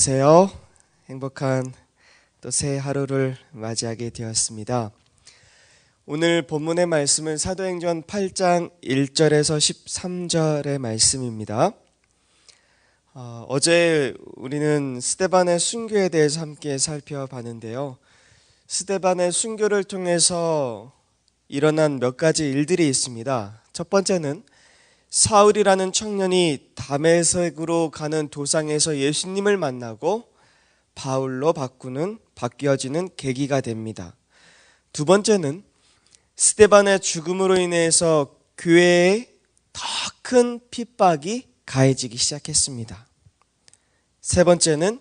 안녕하세요. 행복한 또 새 하루를 맞이하게 되었습니다. 오늘 본문의 말씀은 사도행전 8장 1절에서 13절의 말씀입니다. 어제 우리는 스데반의 순교에 대해서 함께 살펴봤는데요. 스데반의 순교를 통해서 일어난 몇 가지 일들이 있습니다. 첫 번째는 사울이라는 청년이 다메섹으로 가는 도상에서 예수님을 만나고 바울로 바뀌어지는 계기가 됩니다. 두 번째는 스데반의 죽음으로 인해서 교회에 더 큰 핍박이 가해지기 시작했습니다. 세 번째는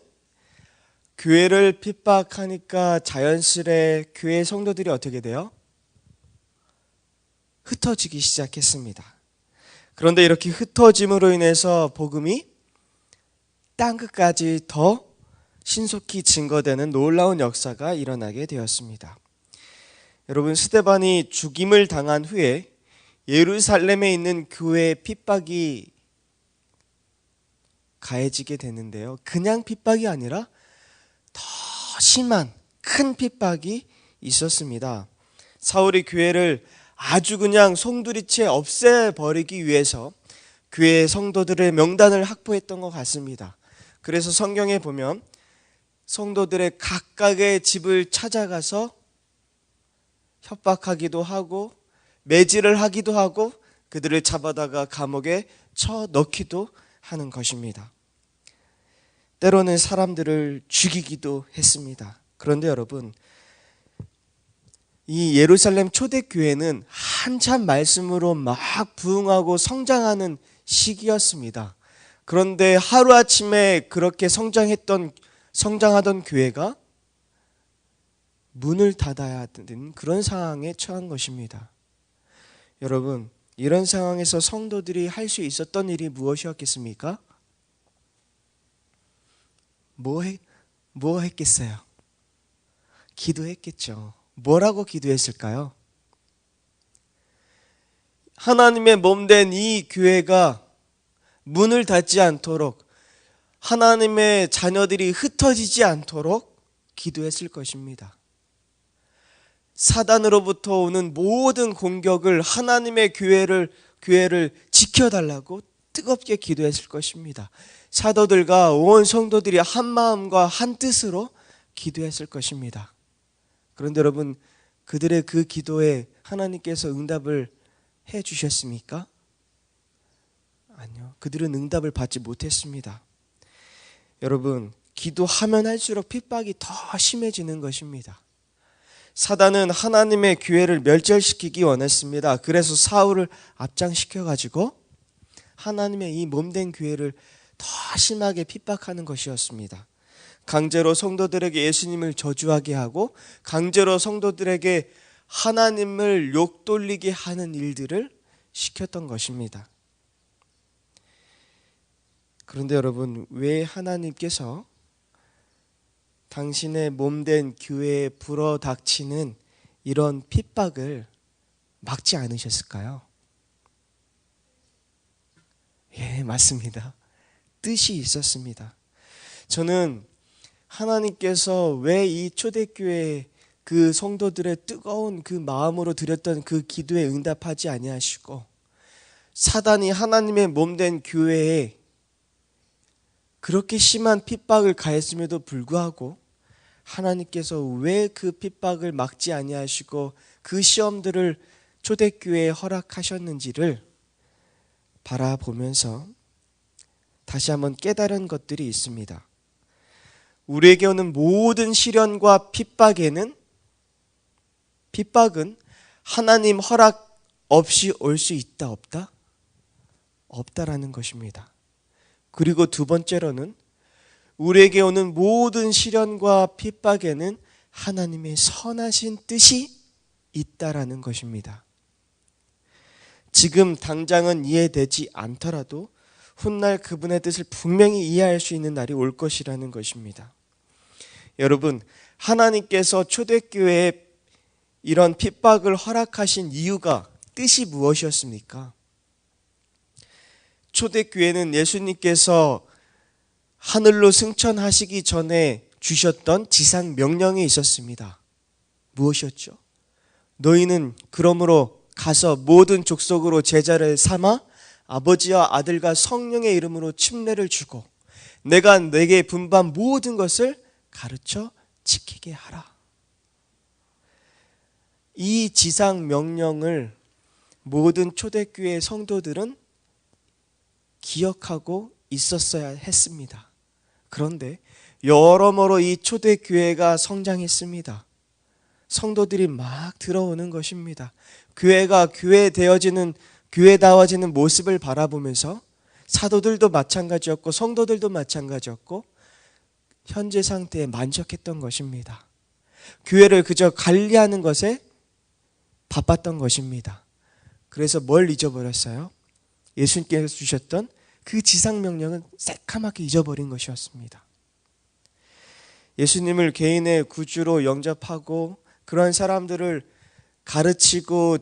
교회를 핍박하니까 자연스레 교회 성도들이 어떻게 돼요? 흩어지기 시작했습니다. 그런데 이렇게 흩어짐으로 인해서 복음이 땅끝까지 더 신속히 증거되는 놀라운 역사가 일어나게 되었습니다. 여러분, 스데반이 죽임을 당한 후에 예루살렘에 있는 교회의 핍박이 가해지게 되는데요. 그냥 핍박이 아니라 더 심한 큰 핍박이 있었습니다. 사울이 교회를 아주 그냥 송두리째 없애버리기 위해서 교회 성도들의 명단을 확보했던 것 같습니다. 그래서 성경에 보면 성도들의 각각의 집을 찾아가서 협박하기도 하고 매질을 하기도 하고 그들을 잡아다가 감옥에 쳐넣기도 하는 것입니다. 때로는 사람들을 죽이기도 했습니다. 그런데 여러분, 이 예루살렘 초대교회는 한참 말씀으로 막 부흥하고 성장하는 시기였습니다. 그런데 하루아침에 그렇게 성장하던 교회가 문을 닫아야 되는 그런 상황에 처한 것입니다. 여러분, 이런 상황에서 성도들이 할 수 있었던 일이 무엇이었겠습니까? 뭐 했겠어요? 기도했겠죠. 뭐라고 기도했을까요? 하나님의 몸된 이 교회가 문을 닫지 않도록, 하나님의 자녀들이 흩어지지 않도록 기도했을 것입니다. 사단으로부터 오는 모든 공격을 하나님의 교회를 지켜달라고 뜨겁게 기도했을 것입니다. 사도들과 온 성도들이 한 마음과 한 뜻으로 기도했을 것입니다. 그런데 여러분, 그들의 그 기도에 하나님께서 응답을 해 주셨습니까? 아니요. 그들은 응답을 받지 못했습니다. 여러분, 기도하면 할수록 핍박이 더 심해지는 것입니다. 사단은 하나님의 교회를 멸절시키기 원했습니다. 그래서 사울을 앞장시켜가지고 하나님의 이 몸된 교회를 더 심하게 핍박하는 것이었습니다. 강제로 성도들에게 예수님을 저주하게 하고 강제로 성도들에게 하나님을 욕돌리게 하는 일들을 시켰던 것입니다. 그런데 여러분, 왜 하나님께서 당신의 몸된 교회에 불어닥치는 이런 핍박을 막지 않으셨을까요? 예, 맞습니다. 뜻이 있었습니다. 저는 하나님께서 왜 이 초대교회 그 성도들의 뜨거운 그 마음으로 드렸던 그 기도에 응답하지 아니하시고 사단이 하나님의 몸된 교회에 그렇게 심한 핍박을 가했음에도 불구하고 하나님께서 왜 그 핍박을 막지 아니하시고 그 시험들을 초대교회에 허락하셨는지를 바라보면서 다시 한번 깨달은 것들이 있습니다. 우리에게 오는 모든 시련과 핍박은 하나님 허락 없이 올 수 있다 없다? 없다라는 것입니다. 그리고 두 번째로는 우리에게 오는 모든 시련과 핍박에는 하나님의 선하신 뜻이 있다라는 것입니다. 지금 당장은 이해되지 않더라도 훗날 그분의 뜻을 분명히 이해할 수 있는 날이 올 것이라는 것입니다. 여러분, 하나님께서 초대교회에 이런 핍박을 허락하신 이유가, 뜻이 무엇이었습니까? 초대교회는 예수님께서 하늘로 승천하시기 전에 주셨던 지상 명령이 있었습니다. 무엇이었죠? 너희는 그러므로 가서 모든 족속으로 제자를 삼아 아버지와 아들과 성령의 이름으로 침례를 주고 내가 내게 분부한 모든 것을 가르쳐 지키게 하라. 이 지상 명령을 모든 초대교회 성도들은 기억하고 있었어야 했습니다. 그런데 여러모로 이 초대교회가 성장했습니다. 성도들이 막 들어오는 것입니다. 교회가 교회다워지는 모습을 바라보면서 사도들도 마찬가지였고 성도들도 마찬가지였고 현재 상태에 만족했던 것입니다. 교회를 그저 관리하는 것에 바빴던 것입니다. 그래서 뭘 잊어버렸어요? 예수님께서 주셨던 그 지상명령은 새카맣게 잊어버린 것이었습니다. 예수님을 개인의 구주로 영접하고 그런 사람들을 가르치고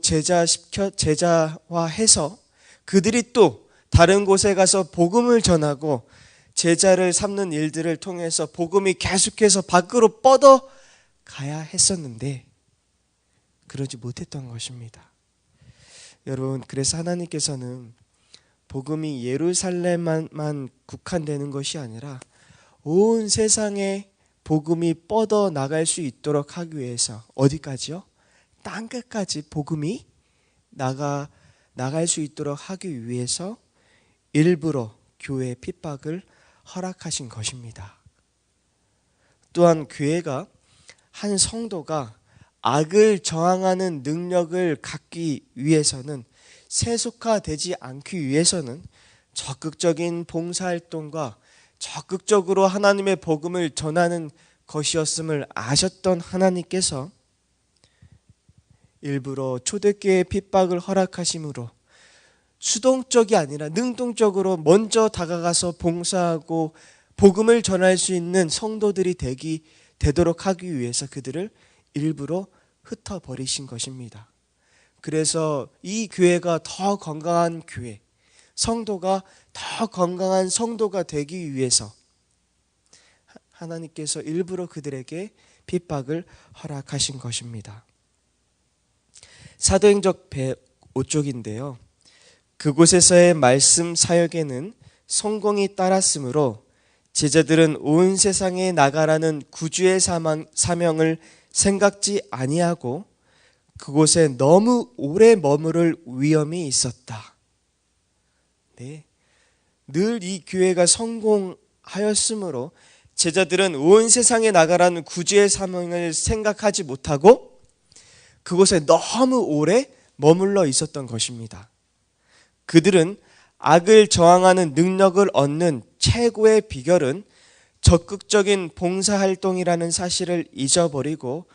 제자화해서 그들이 또 다른 곳에 가서 복음을 전하고 제자를 삼는 일들을 통해서 복음이 계속해서 밖으로 뻗어 가야 했었는데 그러지 못했던 것입니다. 여러분, 그래서 하나님께서는 복음이 예루살렘만 국한되는 것이 아니라 온 세상에 복음이 뻗어 나갈 수 있도록 하기 위해서 어디까지요? 땅끝까지 복음이 나갈 수 있도록 하기 위해서 일부러 교회의 핍박을 허락하신 것입니다. 또한 교회가 한 성도가 악을 저항하는 능력을 갖기 위해서는 세속화되지 않기 위해서는 적극적인 봉사활동과 적극적으로 하나님의 복음을 전하는 것이었음을 아셨던 하나님께서 일부러 초대교회의 핍박을 허락하심으로 수동적이 아니라 능동적으로 먼저 다가가서 봉사하고 복음을 전할 수 있는 성도들이 되도록 하기 위해서 그들을 일부러 흩어버리신 것입니다. 그래서 이 교회가 더 건강한 교회, 성도가 더 건강한 성도가 되기 위해서 하나님께서 일부러 그들에게 핍박을 허락하신 것입니다. 사도행적 105쪽인데요. 그곳에서의 말씀 사역에는 성공이 따랐으므로 제자들은 온 세상에 나가라는 구주의 사명을 생각지 아니하고 그곳에 너무 오래 머무를 위험이 있었다. 네, 늘 이 교회가 성공하였으므로 제자들은 온 세상에 나가라는 구주의 사명을 생각하지 못하고 그곳에 너무 오래 머물러 있었던 것입니다. 그들은 악을 저항하는 능력을 얻는 최고의 비결은 적극적인 봉사활동이라는 사실을 잊어버리고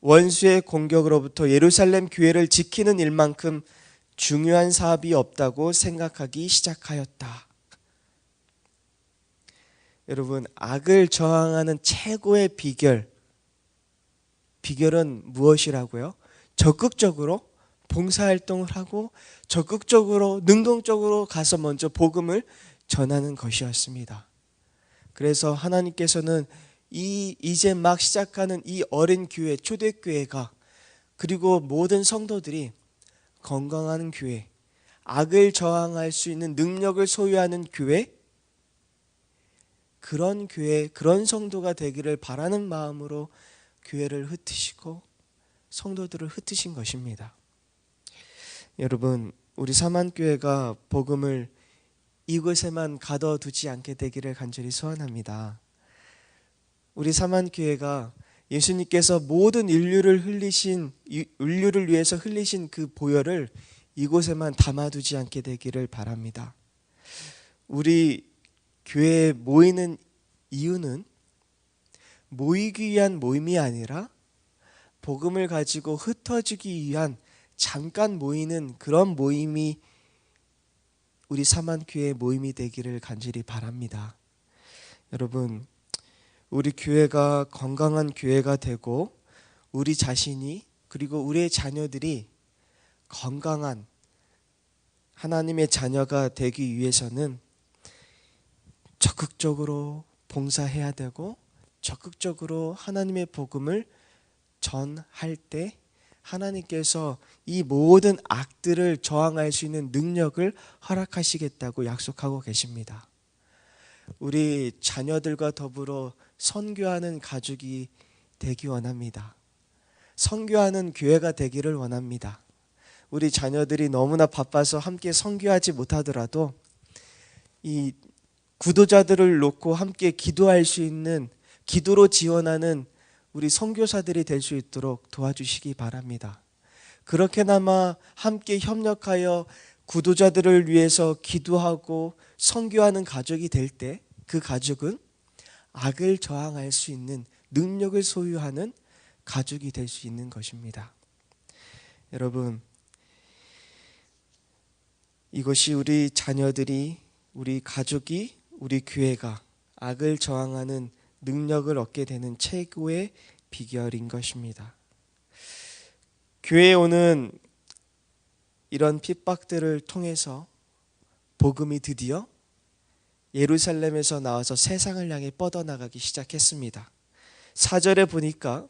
원수의 공격으로부터 예루살렘 교회를 지키는 일만큼 중요한 사업이 없다고 생각하기 시작하였다. 여러분, 악을 저항하는 최고의 비결은 무엇이라고요? 적극적으로 봉사활동을 하고 적극적으로 능동적으로 가서 먼저 복음을 전하는 것이었습니다. 그래서 하나님께서는 이제 막 시작하는 이 어린 교회, 초대교회가 그리고 모든 성도들이 건강한 교회, 악을 저항할 수 있는 능력을 소유하는 교회, 그런 성도가 되기를 바라는 마음으로 교회를 흩으시고 성도들을 흩으신 것입니다. 여러분, 우리 사만교회가 복음을 이곳에만 가둬두지 않게 되기를 간절히 소원합니다. 우리 사만교회가 예수님께서 모든 인류를 위해서 흘리신 그 보혈을 이곳에만 담아두지 않게 되기를 바랍니다. 우리 교회에 모이는 이유는 모이기 위한 모임이 아니라 복음을 가지고 흩어지기 위한 잠깐 모이는 그런 모임이 우리 사만교회의 모임이 되기를 간절히 바랍니다. 여러분, 우리 교회가 건강한 교회가 되고 우리 자신이 그리고 우리의 자녀들이 건강한 하나님의 자녀가 되기 위해서는 적극적으로 봉사해야 되고 적극적으로 하나님의 복음을 전할 때 하나님께서 이 모든 악들을 저항할 수 있는 능력을 허락하시겠다고 약속하고 계십니다. 우리 자녀들과 더불어 선교하는 가족이 되기 원합니다. 선교하는 교회가 되기를 원합니다. 우리 자녀들이 너무나 바빠서 함께 선교하지 못하더라도 이 구도자들을 놓고 함께 기도할 수 있는, 기도로 지원하는 우리 선교사들이 될 수 있도록 도와주시기 바랍니다. 그렇게나마 함께 협력하여 구도자들을 위해서 기도하고 선교하는 가족이 될 때 그 가족은 악을 저항할 수 있는 능력을 소유하는 가족이 될 수 있는 것입니다. 여러분, 이것이 우리 자녀들이, 우리 가족이, 우리 교회가 악을 저항하는 능력을 얻게 되는 최고의 비결인 것입니다. 교회에 오는 이런 핍박들을 통해서 복음이 드디어 예루살렘에서 나와서 세상을 향해 뻗어나가기 시작했습니다. 4절에 보니까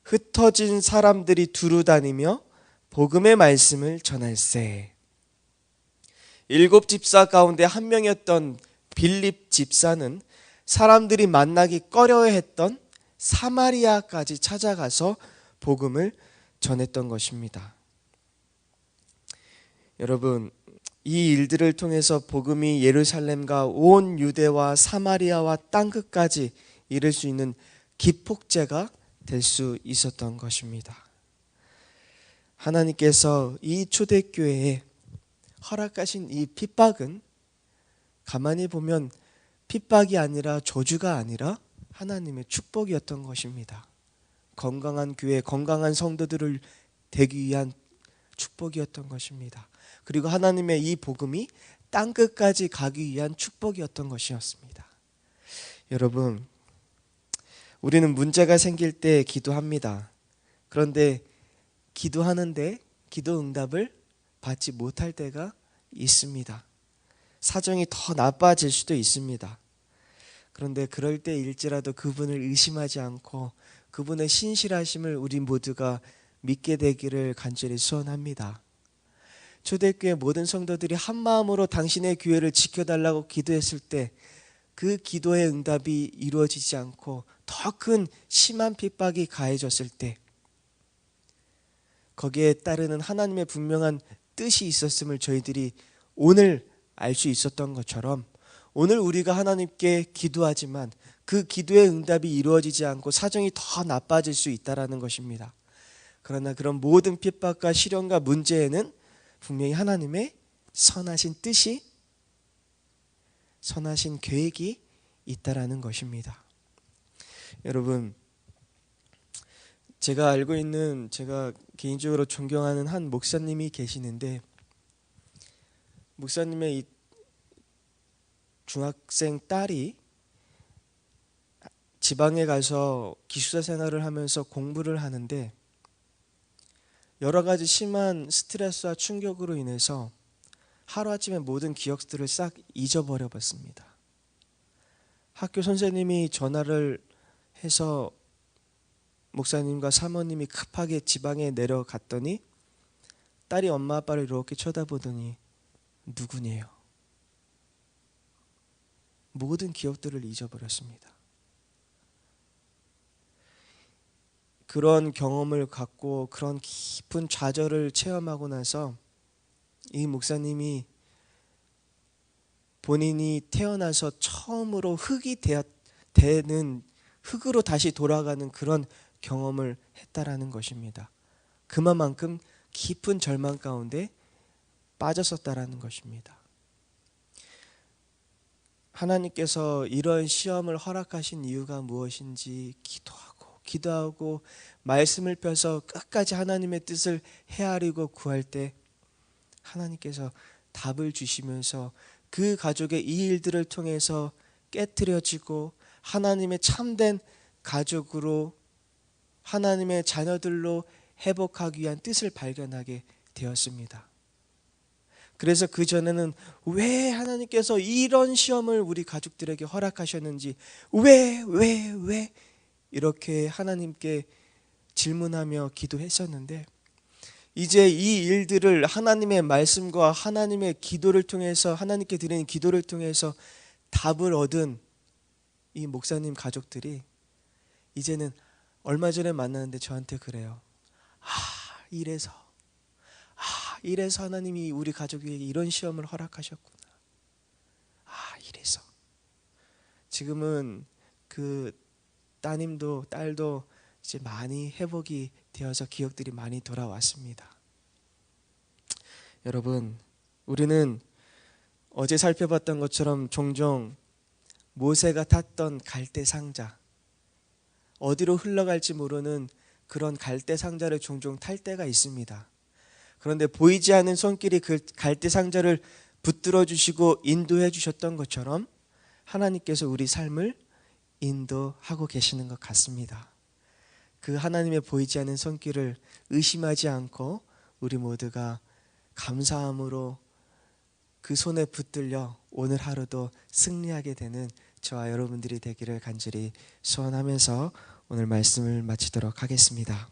흩어진 사람들이 두루 다니며 복음의 말씀을 전할세. 7 집사 가운데 한 명이었던 빌립 집사는 사람들이 만나기 꺼려했던 사마리아까지 찾아가서 복음을 전했던 것입니다. 여러분, 이 일들을 통해서 복음이 예루살렘과 온 유대와 사마리아와 땅끝까지 이를 수 있는 기폭제가 될 수 있었던 것입니다. 하나님께서 이 초대교회에 허락하신 이 핍박은 가만히 보면 핍박이 아니라 저주가 아니라 하나님의 축복이었던 것입니다. 건강한 교회, 건강한 성도들을 되기 위한 축복이었던 것입니다. 그리고 하나님의 이 복음이 땅끝까지 가기 위한 축복이었던 것이었습니다. 여러분, 우리는 문제가 생길 때 기도합니다. 그런데 기도하는데 기도 응답을 받지 못할 때가 있습니다. 사정이 더 나빠질 수도 있습니다. 그런데 그럴 때일지라도 그분을 의심하지 않고 그분의 신실하심을 우리 모두가 믿게 되기를 간절히 소원합니다. 초대교회 모든 성도들이 한 마음으로 당신의 교회를 지켜달라고 기도했을 때 그 기도의 응답이 이루어지지 않고 더 큰 심한 핍박이 가해졌을 때 거기에 따르는 하나님의 분명한 뜻이 있었음을 저희들이 오늘 알 수 있었던 것처럼 오늘 우리가 하나님께 기도하지만 그 기도의 응답이 이루어지지 않고 사정이 더 나빠질 수 있다는 것입니다. 그러나 그런 모든 핍박과 시련과 문제에는 분명히 하나님의 선하신 뜻이, 선하신 계획이 있다라는 것입니다. 여러분, 제가 알고 있는, 제가 개인적으로 존경하는 한 목사님이 계시는데, 목사님의 이 중학생 딸이 지방에 가서 기숙사 생활을 하면서 공부를 하는데 여러 가지 심한 스트레스와 충격으로 인해서 하루아침에 모든 기억들을 싹 잊어버려 봤습니다. 학교 선생님이 전화를 해서 목사님과 사모님이 급하게 지방에 내려갔더니 딸이 엄마 아빠를 이렇게 쳐다보더니 누구니에요? 모든 기억들을 잊어버렸습니다. 그런 경험을 갖고 그런 깊은 좌절을 체험하고 나서 이 목사님이 본인이 태어나서 처음으로 흙이 되는, 흙으로 다시 돌아가는 그런 경험을 했다라는 것입니다. 그만큼 깊은 절망 가운데 빠졌었다라는 것입니다. 하나님께서 이런 시험을 허락하신 이유가 무엇인지 기도하고 말씀을 펴서 끝까지 하나님의 뜻을 헤아리고 구할 때 하나님께서 답을 주시면서 그 가족의 이 일들을 통해서 깨트려지고 하나님의 참된 가족으로, 하나님의 자녀들로 회복하기 위한 뜻을 발견하게 되었습니다. 그래서 그 전에는 왜 하나님께서 이런 시험을 우리 가족들에게 허락하셨는지, 왜 이렇게 하나님께 질문하며 기도했었는데, 이제 이 일들을 하나님의 말씀과 하나님의 기도를 통해서, 하나님께 드리는 기도를 통해서 답을 얻은 이 목사님 가족들이 이제는 얼마 전에 만났는데 저한테 그래요. 이래서 하나님이 우리 가족에게 이런 시험을 허락하셨구나. 이래서. 지금은 그 따님도 딸도 이제 많이 회복이 되어서 기억들이 많이 돌아왔습니다. 여러분, 우리는 어제 살펴봤던 것처럼 종종 모세가 탔던 갈대 상자, 어디로 흘러갈지 모르는 그런 갈대 상자를 종종 탈 때가 있습니다. 그런데 보이지 않는 손길이 그 갈대 상자를 붙들어 주시고 인도해 주셨던 것처럼 하나님께서 우리 삶을 인도하고 계시는 것 같습니다. 그 하나님의 보이지 않는 손길을 의심하지 않고 우리 모두가 감사함으로 그 손에 붙들려 오늘 하루도 승리하게 되는 저와 여러분들이 되기를 간절히 소원하면서 오늘 말씀을 마치도록 하겠습니다.